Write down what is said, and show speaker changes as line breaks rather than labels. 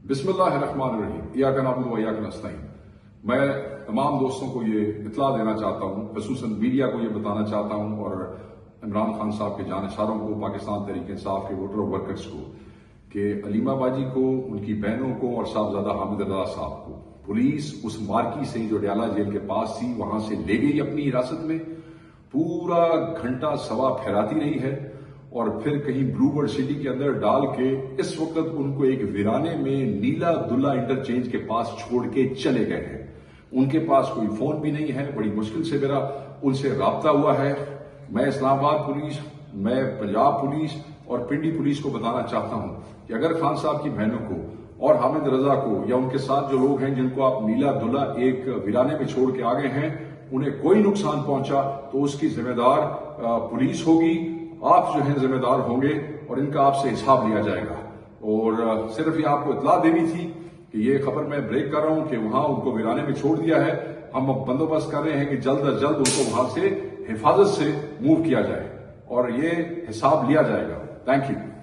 بسم اللہ الرحمن الرحیم ایاک نعبد و ایاک نستعین۔ میں تمام دوستوں کو یہ اطلاع دینا چاہتا ہوں، خصوصاً میڈیا کو یہ بتانا چاہتا ہوں اور عمران خان صاحب کے جانشاروں کو، پاکستان تحریک انصاف کے ووٹر اور ورکرز کو، کہ علیمہ باجی کو، ان کی بہنوں کو اور صاحبزادہ حامد رضا صاحب کو پولیس اس مارکی سے جو ڈیالہ جیل کے پاس تھی وہاں سے لے گئی اپنی حراست میں، پورا گھنٹہ سوا پھیراتی رہی ہے اور پھر کہیں بلو برڈ سٹی کے اندر ڈال کے اس وقت ان کو ایک ویرانے میں نیلا دلہ انٹرچینج کے پاس چھوڑ کے چلے گئے ہیں۔ ان کے پاس کوئی فون بھی نہیں ہے، بڑی مشکل سے میرا ان سے رابطہ ہوا ہے۔ میں اسلام آباد پولیس، میں پنجاب پولیس اور پنڈی پولیس کو بتانا چاہتا ہوں کہ اگر خان صاحب کی بہنوں کو اور حامد رضا کو یا ان کے ساتھ جو لوگ ہیں جن کو آپ نیلا دلہ ایک ویرانے میں چھوڑ کے آگے ہیں، انہیں کوئی نقصان پہنچا تو اس کی ذمہ دار پولیس ہوگی، آپ جو ہیں ذمہ دار ہوں گے اور ان کا آپ سے حساب لیا جائے گا۔ اور صرف یہ آپ کو اطلاع دینی تھی کہ یہ خبر میں بریک کر رہا ہوں کہ وہاں ان کو ویرانے میں چھوڑ دیا ہے۔ ہم اب بندوبست کر رہے ہیں کہ جلد از جلد ان کو وہاں سے حفاظت سے موو کیا جائے اور یہ حساب لیا جائے گا۔ Thank you.